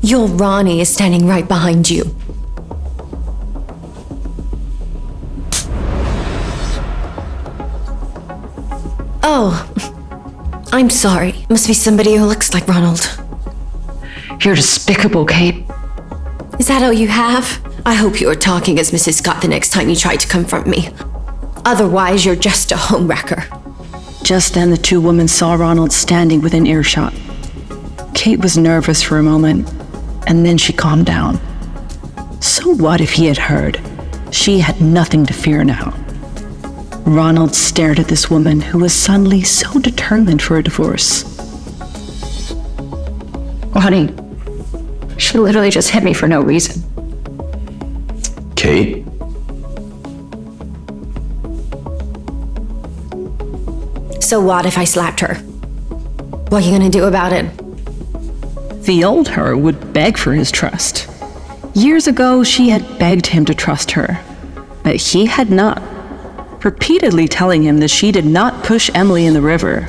Your Ronnie is standing right behind you. Oh, I'm sorry. Must be somebody who looks like Ronald. You're despicable, Kate. Is that all you have? I hope you are talking as Mrs. Scott the next time you try to confront me. Otherwise, you're just a homewrecker. Just then, the two women saw Ronald standing within earshot. Kate was nervous for a moment, and then she calmed down. So what if he had heard? She had nothing to fear now. Ronald stared at this woman who was suddenly so determined for a divorce. Well, honey, she literally just hit me for no reason. Kate? So what if I slapped her? What are you gonna do about it? The old her would beg for his trust. Years ago, she had begged him to trust her, but he had not, repeatedly telling him that she did not push Emily in the river.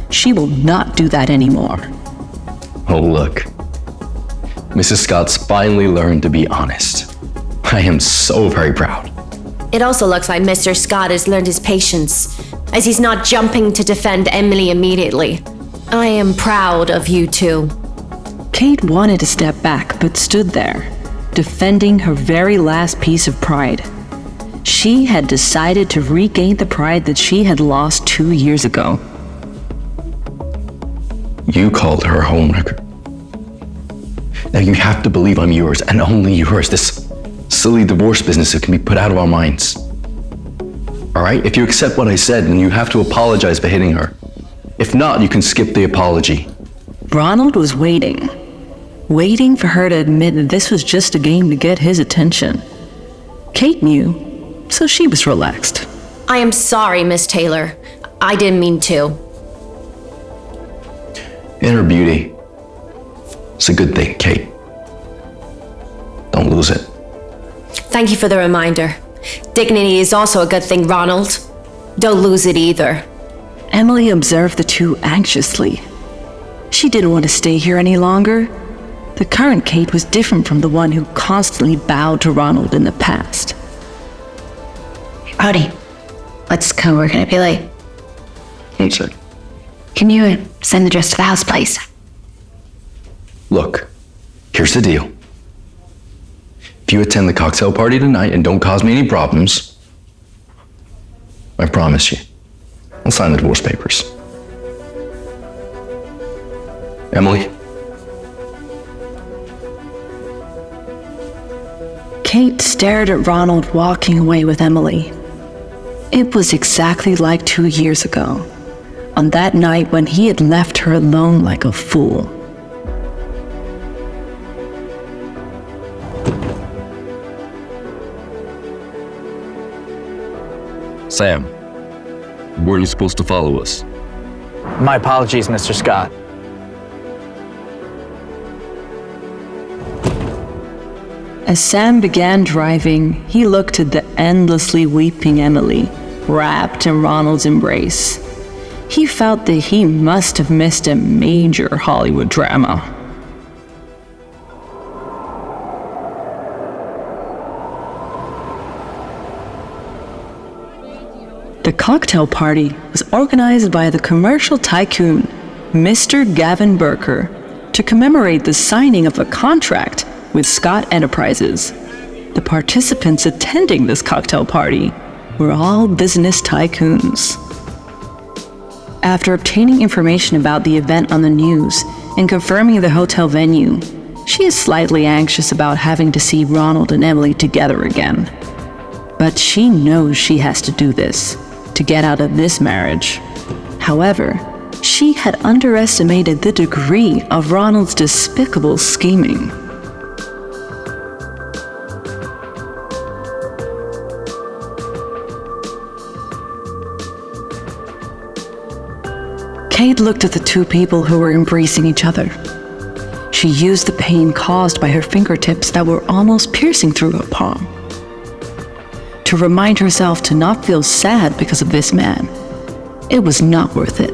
She will not do that anymore. Oh, look. Mrs. Scott's finally learned to be honest. I am so very proud. It also looks like Mr. Scott has learned his patience, as he's not jumping to defend Emily immediately. I am proud of you two. Kate wanted to step back, but stood there, defending her very last piece of pride. She had decided to regain the pride that she had lost 2 years ago. You called her a homewrecker. Now you have to believe I'm yours, and only yours. This silly divorce business that can be put out of our minds. All right? If you accept what I said, then you have to apologize for hitting her. If not, you can skip the apology. Ronald was waiting for her to admit that this was just a game to get his attention. Kate knew, so she was relaxed. I am sorry, Miss Taylor. I didn't mean to. Inner beauty. It's a good thing, Kate. Don't lose it. Thank you for the reminder. Dignity is also a good thing, Ronald. Don't lose it either. Emily observed the two anxiously. She didn't want to stay here any longer. The current Kate was different from the one who constantly bowed to Ronald in the past. Howdy. Let's go, we're gonna be late. One sec. Can you send the dress to the house, please? Look, here's the deal. If you attend the cocktail party tonight and don't cause me any problems, I promise you, I'll sign the divorce papers. Emily? Kate stared at Ronald walking away with Emily. It was exactly like 2 years ago, on that night when he had left her alone like a fool. Sam, weren't you supposed to follow us? My apologies, Mr. Scott. As Sam began driving, he looked at the endlessly weeping Emily, wrapped in Ronald's embrace. He felt that he must have missed a major Hollywood drama. The cocktail party was organized by the commercial tycoon, Mr. Gavin Burker, to commemorate the signing of a contract with Scott Enterprises. The participants attending this cocktail party were all business tycoons. After obtaining information about the event on the news and confirming the hotel venue, she is slightly anxious about having to see Ronald and Emily together again. But she knows she has to do this to get out of this marriage. However, she had underestimated the degree of Ronald's despicable scheming. Kate looked at the two people who were embracing each other. She used the pain caused by her fingertips that were almost piercing through her palm to remind herself to not feel sad because of this man. It was not worth it.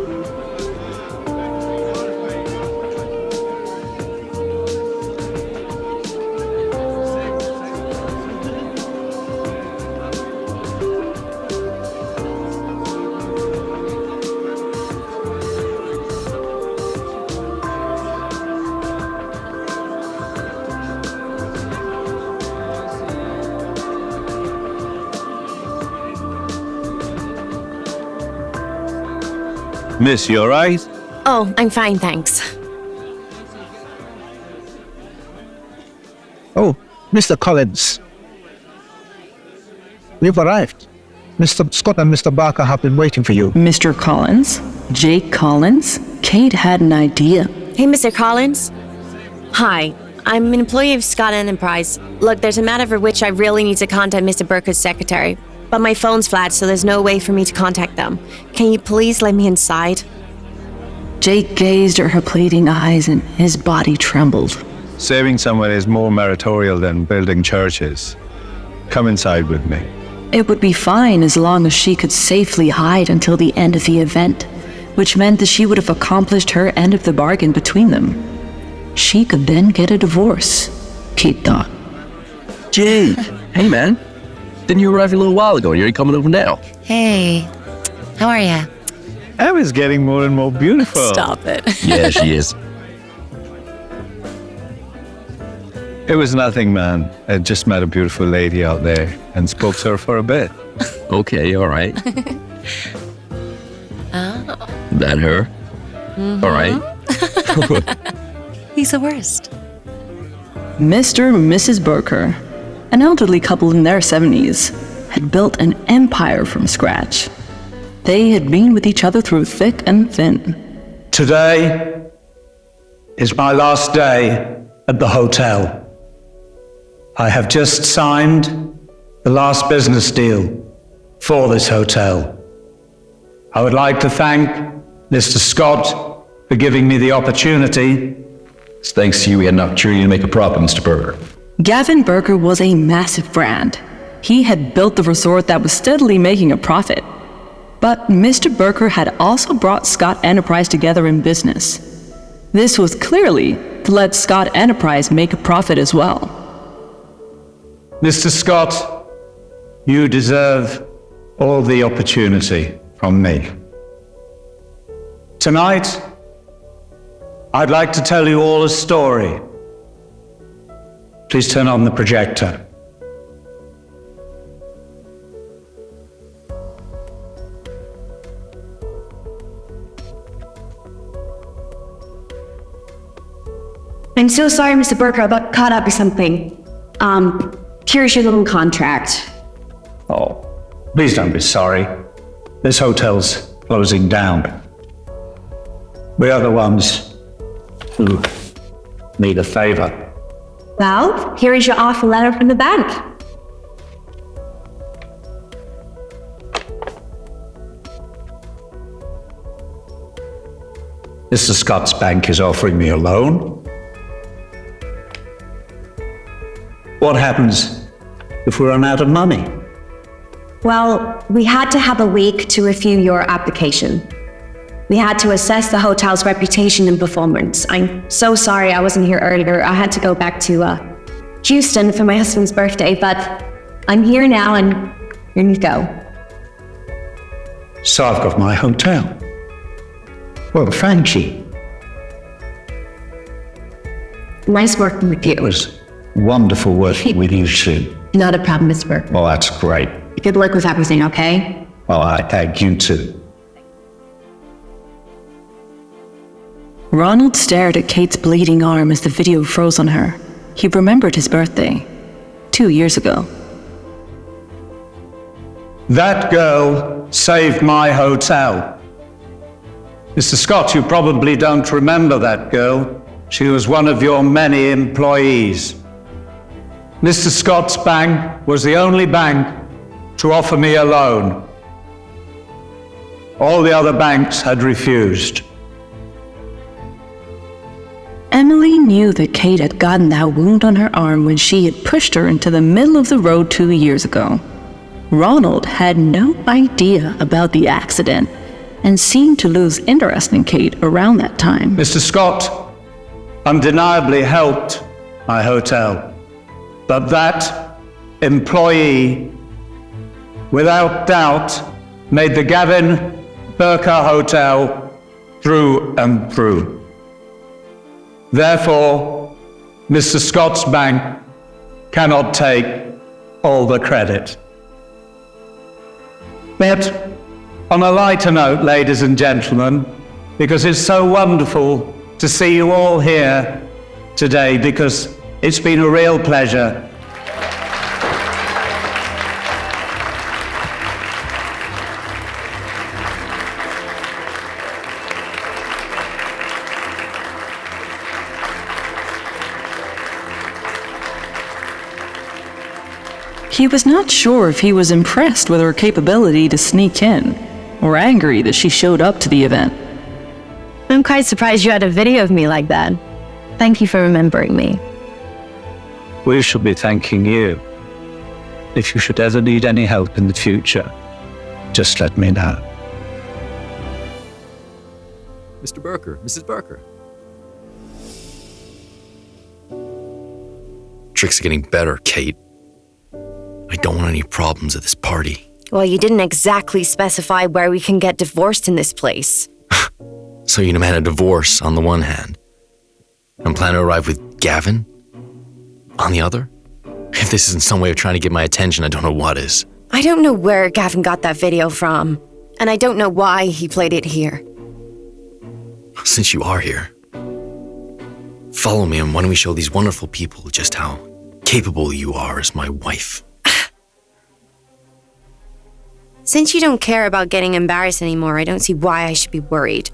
Miss, you alright? Oh, I'm fine, thanks. Oh, Mr. Collins. We've arrived. Mr. Scott and Mr. Barker have been waiting for you. Mr. Collins? Jake Collins? Kate had an idea. Hey, Mr. Collins. Hi, I'm an employee of Scott Enterprise. Look, there's a matter for which I really need to contact Mr. Burker's secretary, but my phone's flat, so there's no way for me to contact them. Can you please let me inside? Jake gazed at her pleading eyes and his body trembled. Saving someone is more meritorial than building churches. Come inside with me. It would be fine as long as she could safely hide until the end of the event, which meant that she would have accomplished her end of the bargain between them. She could then get a divorce, Kate thought. Jake! Hey, man. Didn't you arrive a little while ago and you're coming over now? Hey, how are ya? Emma's getting more and more beautiful. Stop it. Yeah, she is. It was nothing, man. I just met a beautiful lady out there and spoke to her for a bit. Okay, alright. That her? Alright. He's the worst. Mr. and Mrs. Burker, an elderly couple in their 70s, had built an empire from scratch. They had been with each other through thick and thin. Today is my last day at the hotel. I have just signed the last business deal for this hotel. I would like to thank Mr. Scott for giving me the opportunity. It's thanks to you we had an opportunity to make a profit, Mr. Burger. Gavin Burker was a massive brand. He had built the resort that was steadily making a profit. But Mr. Burker had also brought Scott Enterprise together in business. This was clearly to let Scott Enterprise make a profit as well. Mr. Scott, you deserve all the opportunity from me. Tonight, I'd like to tell you all a story. Please turn on the projector. I'm so sorry, Mr. Burker, I got caught up with something. Here's your little contract. Oh, please don't be sorry. This hotel's closing down. We are the ones who need a favor. Well, here is your offer letter from the bank. Mr. Scott's bank is offering me a loan. What happens if we run out of money? Well, we had to have a week to review your application. We had to assess the hotel's reputation and performance. I'm so sorry I wasn't here earlier. I had to go back to Houston for my husband's birthday, but I'm here now and here you go. So I've got my hotel. Well, thank you. Nice working with you. It was wonderful working with you too. Not a problem, Mr. Burke. Well, that's great. Good luck with everything, okay? Well, I thank you too. Ronald stared at Kate's bleeding arm as the video froze on her. He remembered his birthday, 2 years ago. That girl saved my hotel. Mr. Scott, you probably don't remember that girl. She was one of your many employees. Mr. Scott's bank was the only bank to offer me a loan. All the other banks had refused. Emily knew that Kate had gotten that wound on her arm when she had pushed her into the middle of the road 2 years ago. Ronald had no idea about the accident and seemed to lose interest in Kate around that time. Mr. Scott undeniably helped my hotel, but that employee, without doubt, made the Gavin Burker Hotel through and through. Therefore, Mr. Scott's bank cannot take all the credit. But On a lighter note, ladies and gentlemen, because it's so wonderful to see you all here today, because it's been a real pleasure. He was not sure if he was impressed with her capability to sneak in, or angry that she showed up to the event. I'm quite surprised you had a video of me like that. Thank you for remembering me. We shall be thanking you. If you should ever need any help in the future, just let me know. Mr. Burker, Mrs. Burker. Tricks are getting better, Kate. I don't want any problems at this party. Well, you didn't exactly specify where we can get divorced in this place. So you demand a divorce on the one hand, and plan to arrive with Gavin on the other? If this isn't some way of trying to get my attention, I don't know what is. I don't know where Gavin got that video from, and I don't know why he played it here. Since you are here, follow me, and why don't we show these wonderful people just how capable you are as my wife? Since you don't care about getting embarrassed anymore, I don't see why I should be worried.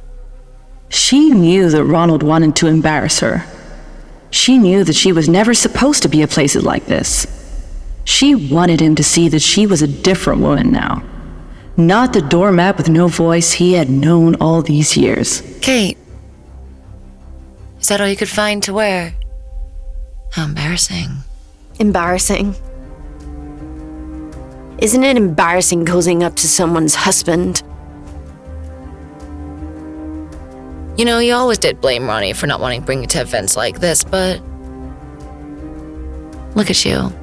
She knew that Ronald wanted to embarrass her. She knew that she was never supposed to be at places like this. She wanted him to see that she was a different woman now. Not the doormat with no voice he had known all these years. Kate, is that all you could find to wear? How embarrassing. Embarrassing? Isn't it embarrassing cozying up to someone's husband? You know, you always did blame Ronnie for not wanting to bring you to events like this, but look at you.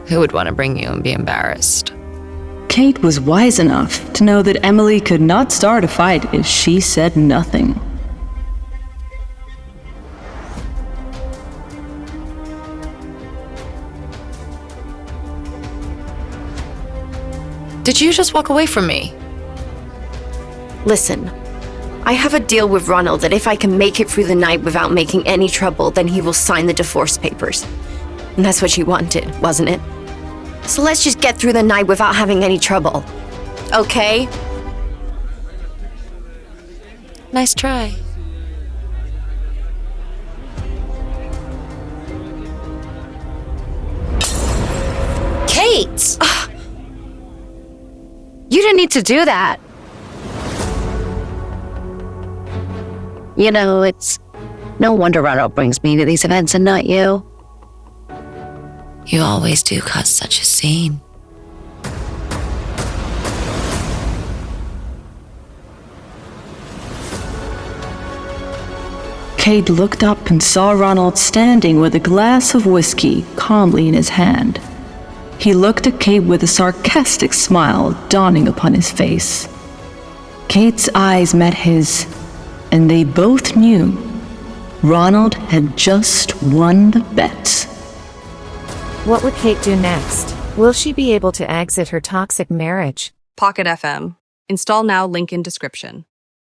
Who would want to bring you and be embarrassed? Kate was wise enough to know that Emily could not start a fight if she said nothing. Did you just walk away from me? Listen, I have a deal with Ronald that if I can make it through the night without making any trouble, then he will sign the divorce papers. And that's what you wanted, wasn't it? So let's just get through the night without having any trouble. Okay? Nice try. Kate! You didn't need to do that. You know, it's no wonder Ronald brings me to these events and not you. You always do cause such a scene. Kate looked up and saw Ronald standing with a glass of whiskey calmly in his hand. He looked at Kate with a sarcastic smile dawning upon his face. Kate's eyes met his, and they both knew Ronald had just won the bet. What would Kate do next? Will she be able to exit her toxic marriage? Pocket FM. Install now, link in description.